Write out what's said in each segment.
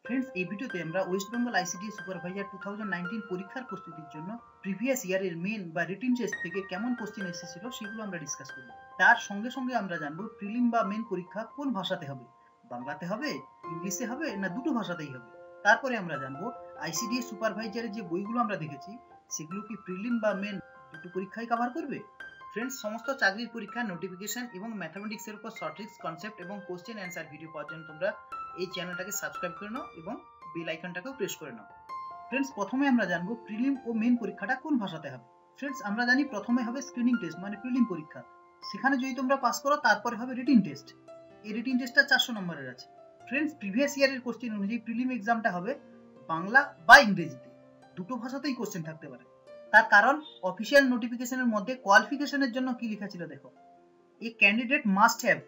Friends, এই ভিডিওতে আমরা ওয়েস্ট বেঙ্গল আইসিডিএস সুপারভাইজার 2019 পরীক্ষার প্রস্তুতির জন্য প্রিভিয়াস ইয়ারের মেন বা রিটেন টেস্ট থেকে কেমন কোশ্চেন এসেছিল সেগুলো আমরা ডিসকাস করব। তার সঙ্গে সঙ্গে আমরা জানবো প্রিলিম বা মেন পরীক্ষা কোন ভাষাতে হবে, বাংলাতে হবে, ইংলিশে হবে, না দুটো ভাষাতেই হবে। তারপরে আমরা জানবো আইসিডিএস সুপারভাইজারের যে বইগুলো আমরা দেখেছি সেগুলো কি প্রিলিম বা মেন দুটো পরীক্ষায় কভার করবে। ফ্রেন্ডস, সমস্ত চাকরির পরীক্ষার নোটিফিকেশন এবং ম্যাথামেটিক্সের উপর শর্ট ট্রিক্স, কনসেপ্ট এবং কোশ্চেন অ্যান্সার ভিডিও পাওয়ার জন্য তোমরা এই চ্যানেলটাকে সাবস্ক্রাইব করে নাও এবং বেল আইকনটাকেও প্রেস করে নাও। ফ্রেন্ডস, প্রথমে আমরা জানবো প্রিলিম ও মেন পরীক্ষাটা কোন ভাষাতে হবে। ফ্রেন্ডস, আমরা জানি প্রথমে হবে স্ক্রিনিং টেস্ট মানে প্রিলিম পরীক্ষা, সেখানে যদি তোমরা পাস করো তারপরে হবে রিটিন টেস্ট। এই রিটিন টেস্টটা 400 নম্বরের আছে। ফ্রেন্ডস, প্রিভিয়াস ইয়ারের কোশ্চেন অনুযায়ী প্রিলিম এক্সামটা হবে বাংলা বা ইংরেজিতে, দুটো ভাষাতেই কোশ্চেন থাকতে পারে। তার কারণ অফিসিয়াল নোটিফিকেশনের মধ্যে কোয়ালিফিকেশনের জন্য কি লেখা ছিল দেখো, এ candidate must have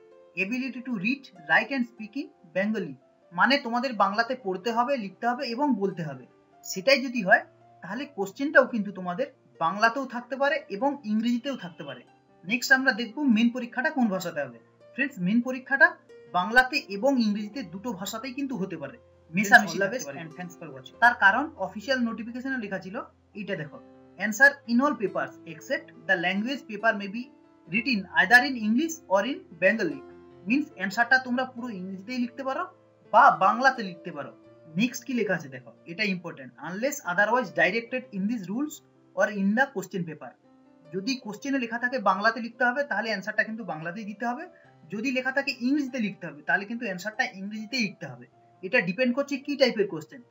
ability to read, right and speaking Bengali, মানে তোমাদের বাংলাতে পড়তে হবে, লিখতে হবে এবং বলতে হবে। সেটাই যদি হয় তাহলে কোশ্চেনটাও কিন্তু তোমাদের বাংলাতেও থাকতে পারে এবং ইংরেজিতেও থাকতে পারে। নেক্সট আমরা দেখবো মেন পরীক্ষাটা কোন ভাষাতে হবে। ফ্রেন্ডস, মেন পরীক্ষাটা বাংলাতে এবং ইংরেজিতে দুটো ভাষাতেই কিন্তু হতে পারে, মেশামেশি থাকতে পারে। Thanks for watching. তার কারণ অফিসিয়াল নোটিফিকেশনে লেখা ছিল এইটা দেখো, answer in all papers except the language paper may be written either in English or in Bengali. Means অ্যান্সারটা তোমরা পুরো ইংরেজিতেই লিখতে পারো বা বাংলাতে লিখতে পারো। নেক্সট কি লেখা আছে দেখো, এটা important, unless otherwise directed in this rules or in the question paper. যদি কোশ্চেনে লেখা থাকে বাংলাতে লিখতে হবে তাহলে অ্যান্সারটা কিন্তু বাংলাতেই দিতে হবে, যদি লেখা থাকে ইংরেজিতে লিখতে হবে তাহলে কিন্তু অ্যান্সারটা ইংরেজিতেই লিখতে হবে। এটা ডিপেন্ড করছে কি টাইপের কোশ্চেন।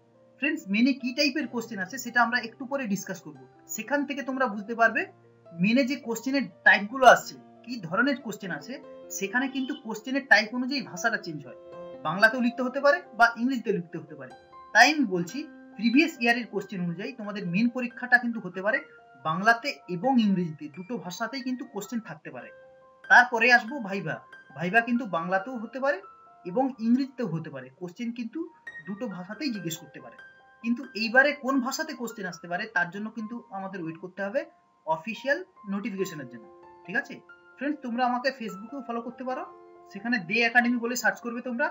ফ্রেন্ডস, মেনে কি টাইপের কোশ্চেন আছে সেটা আমরা একটু পরে ডিসকাস করব, সেখান থেকে তোমরা বুঝতে পারবে মেনে যে কোশ্চেনের টাইপগুলো আসছে, কি ধরনের কোশ্চেন আছে, সেখানে কিন্তু কোশ্চেনের টাইপ অনুযায়ী ভাষাটা চেঞ্জ হয়, বাংলাতেও লিখতে হতে পারে বা ইংরেজিতে লিখতে হতে পারে। তাই আমি বলছি প্রিভিয়াস ইয়ারের কোশ্চেন অনুযায়ী তোমাদের মেন পরীক্ষাটা কিন্তু হতে পারে বাংলাতে এবং ইংরেজিতে, দুটো ভাষাতেই কিন্তু কোশ্চেন থাকতে পারে। তারপরে আসবো ভাইভা। ভাইভা কিন্তু বাংলাতেও হতে পারে এবং ইংরেজিতেও হতে পারে, কোশ্চেন কিন্তু দুটো ভাষাতেই জিজ্ঞেস করতে পারে। কিন্তু এইবারে কোন ভাষাতে কোশ্চেন আসতে পারে তার জন্য কিন্তু আমাদের ওয়েট করতে হবে অফিসিয়াল নোটিফিকেশনের জন্য, ঠিক আছে। ফ্রেন্ডস, তোমরা আমাকে ফেসবুকেও ফলো করতে পারো, সেখানে দে একাডেমি বলে সার্চ করবে তোমরা,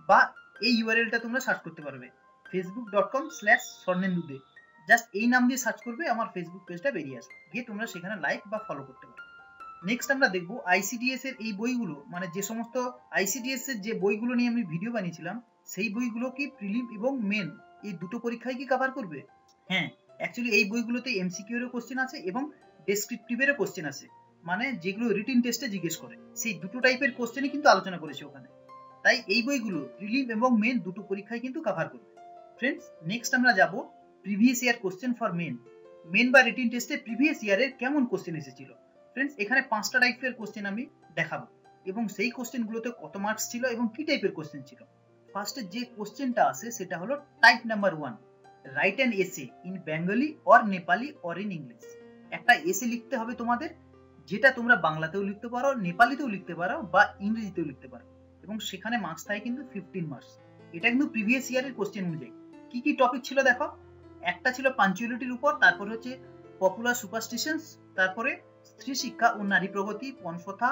বা এই ইউআরএলটা তোমরা সার্চ করতে পারবে facebook.com/স্বর্ণেন্দুদে। জাস্ট এই নাম দিয়ে সার্চ করবে, আমার ফেসবুক পেজটা বেরিয়ে আসবে, গিয়ে তোমরা সেখানে লাইক বা ফলো করতে পারো। নেক্সট আমরা দেখবো আইসিডিএস এর এই বইগুলো, মানে যে সমস্ত আইসিডিএস এর যে বইগুলো নিয়ে আমি ভিডিও বানিয়েছিলাম সেই বইগুলো কি প্রিলিম এবং মেন এই দুটো পরীক্ষায় কি কভার করবে। হ্যাঁ, অ্যাকচুয়ালি এই বইগুলোতে এমসিকিউ এরও কোশ্চেন আছে এবং ডেসক্রিপটিভেরও কোশ্চেন আছে, মানে যেগুলো রিটিন টেস্টে জিজ্ঞেস করে সেই দুটো টাইপের কোশ্চেনই কিন্তু আলোচনা করেছে ওখানে। তাই এই বইগুলো প্রিলিম এবং মেন দুটো পরীক্ষায় কিন্তু কভার করবে। ফ্রেন্ডস, নেক্সট আমরা যাব previous year question for main বা রিটিন টেস্টে প্রিভিয়াস ইয়ারের কেমন কোশ্চেন এসেছিল। ফ্রেন্ডস, এখানে 5টা টাইপের কোশ্চেন আমি দেখাবো এবং সেই কোশ্চেনগুলোতে কত মার্কস ছিল এবং কি টাইপের কোশ্চেন ছিল। ফার্স্টে যে কোশ্চেনটা আসে সেটা হলো type number 1, write an essay in Bengali or Nepali or in English. একটা এসে লিখতে হবে তোমাদের, যেটা তোমরা বাংলাতেও লিখতে পারো, নেপালিতেও লিখতে পারো বা ইংরেজিতেও লিখতে পারো, এবং সেখানে মার্কস থাকে কিন্তু 15 মার্কস। এটা কিন্তু প্রিভিয়াস ইয়ারের কোশ্চেন অনুযায়ী। কি কি টপিক ছিল দেখো, একটা ছিল পাঞ্চুয়ালিটির উপর, তারপর হচ্ছে পপুলার সুপারস্টিশনস, তারপরে স্ত্রী শিক্ষা ও নারী প্রগতি, পনসথা,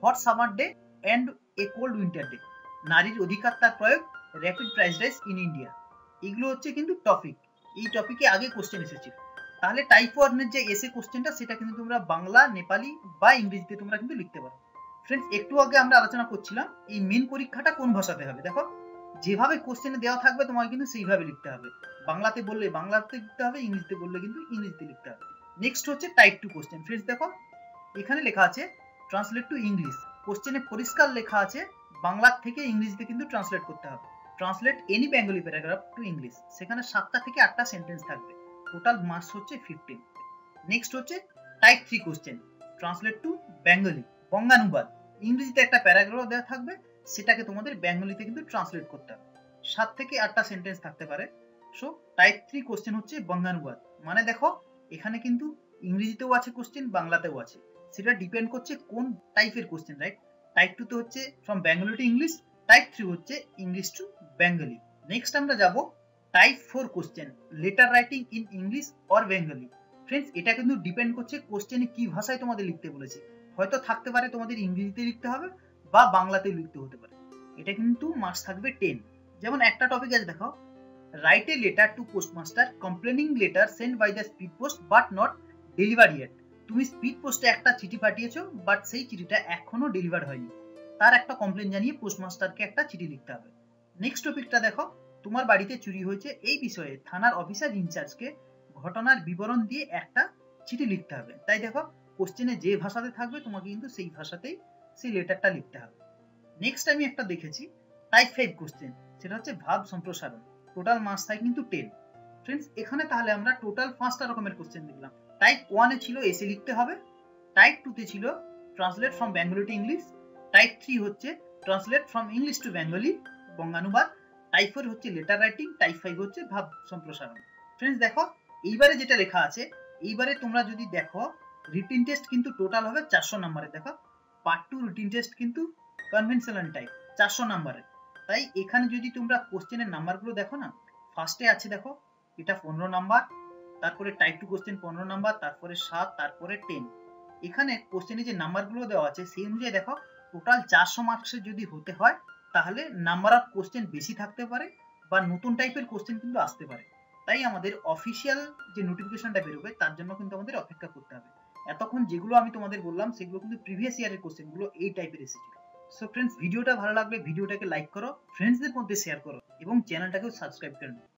hot summer day and a cold winter day, নারীর অধিকার তার প্রয়োগ, rapid price rise in India. এগুলো হচ্ছে কিন্তু টপিক, এই টপিকে আগে কোশ্চেন এসেছিল। তাহলে টাইপ 1 এর যে এসে কোশ্চেনটা সেটা কিন্তু তোমরা বাংলা, নেপালি বা ইংরেজিতে তোমরা কিন্তু লিখতে পারো। ফ্রেন্ডস, একটু আগে আমরা আলোচনা করছিলাম এই মেন পরীক্ষাটা কোন ভাষাতে হবে। দেখো, যেভাবে কোশ্চেনে দেওয়া থাকবে তোমাকে কিন্তু সেইভাবে লিখতে হবে, বাংলাতে বললে বাংলাতে লিখতে হবে, ইংরেজিতে বললে কিন্তু ইংরেজিতে লিখতে হবে। নেক্সট হচ্ছে টাইপ 2 কোশ্চেন। ফ্রেন্ডস দেখো, এখানে লেখা আছে ট্রান্সলেট টু ইংলিশ, কোশ্চেনে পরিষ্কার লেখা আছে বাংলা থেকে ইংরেজিতে কিন্তু ট্রান্সলেট করতে হবে। Translate any Bengali paragraph to English, সেখানে 7টা থেকে 8টা সেন্টেন্স থাকবে, টোটাল মার্কস হচ্ছে 15। নেক্সট হচ্ছে type 3 question, translate to Bengali, বঙ্গানুবাদ, ইংরেজিতে একটা প্যারাগ্রাফ দেওয়া থাকবে, সেটাকে তোমাদের বেঙ্গলিতে কিন্তু ট্রান্সলেট করতে হবে, 7 থেকে 8টা সেন্টেন্স থাকতে পারে। সো টাইপ 3 কোশ্চেন হচ্ছে বঙ্গানুবাদ, মানে দেখো এখানে কিন্তু ইংরেজিতেও আছে কোশ্চেন, বাংলাতেও আছে, সেটা ডিপেন্ড করছে কোন টাইপের কোশ্চেন, রাইট। টাইপ 2 তে হচ্ছে from Bengali to English, type 3 হচ্ছে ইংলিশ টু বেঙ্গলি। নেক্সট আমরা যাব type 4 question, letter writing in English or Bengali. Friends, এটা কিন্তু ডিপেন্ড করছে কোশ্চেনে কি ভাষায় তোমাদের লিখতে বলেছে, হয়তো থাকতে পারে তোমাদের ইংরেজিতে লিখতে হবে বা বাংলাতে লিখতে হতে পারে। এটা কিন্তু মার্কস থাকবে 10। যেমন একটা টপিক আছে দেখো, write a letter to postmaster complaining letter send by the speed post but not deliver yet. তুমি স্পিড পোস্টে একটা চিঠি পাঠিয়েছো, বাট সেই চিঠিটা এখনো ডেলিভার হয়নি, তার একটা কমপ্লেন জানিয়ে পোস্টমাস্টারকে একটা চিঠি লিখতে হবে। নেক্সট টপিকটা দেখো, তোমার বাড়িতে চুরি হয়েছে এই বিষয়ে থানার অফিসার ইনচার্জকে ঘটনার বিবরণ দিয়ে একটা চিঠি লিখতে হবে। তাই দেখো, কোশ্চেনে যে ভাষাতে থাকবে তোমাকে কিন্তু সেই ভাষাতেই সেই লেটারটা লিখতে হবে। নেক্সট আমি একটা দেখেছি টাইপ 5 কোশ্চেন, সেটা হচ্ছে ভাব সম্প্রসারণ। টোটাল মার্কস থাকে কিন্তু 10। ফ্রেন্ডস, এখানে তাহলে আমরা টোটাল 5টা রকমের কোশ্চেন দেখলাম। টাইপ 1 এ ছিল এসে লিখতে হবে, টাইপ 2 তে ছিল translate from Bengali to English, type 3 হচ্ছে translate from English to Bengali বঙ্গানুবাদ, টাইপ 4 হচ্ছে লেটার রাইটিং, টাইপ 5 হচ্ছে ভাব সম্প্রসারণ। ফ্রেন্ডস দেখো, এইবারে যেটা লেখা আছে, এইবারে তোমরা যদি দেখো রিটিন টেস্ট কিন্তু টোটাল হবে 400 নম্বরের। দেখো, পার্ট 2 রিটিন টেস্ট কিন্তু কনভেনশনাল টাইপ 400 নম্বরের। তাই এখানে যদি তোমরা কোশ্চেনের নাম্বারগুলো দেখো না, ফার্স্টে আছে দেখো এটা 15 নাম্বার, তারপরে টাইপ 2 কোশ্চেন 15 নাম্বার, তারপরে 7, তারপরে 10। এখানে কোশ্চেনে যে নাম্বারগুলো দেওয়া আছে সেই অনুযায়ী দেখো টোটাল 400 মার্কসের যদি হতে হয় তাহলে নাম্বার অফ কোশ্চেন বেশি থাকতে পারে বা নতুন টাইপের কোশ্চেন কিন্তু আসতে পারে। তাই আমাদের অফিসিয়াল যে নোটিফিকেশনটা বেরোবে তার জন্য কিন্তু আমাদের অপেক্ষা করতে হবে। এতক্ষণ যেগুলো আমি তোমাদের বললাম সেগুলো কিন্তু প্রিভিয়াস ইয়ারের কোশ্চেনগুলো এই টাইপের এসেছিল। সো ফ্রেন্ডস, ভিডিওটা ভালো লাগলে ভিডিওটাকে লাইক করো, ফ্রেন্ডসদের মধ্যে শেয়ার করো এবং চ্যানেলটাকেও সাবস্ক্রাইব করে নাও।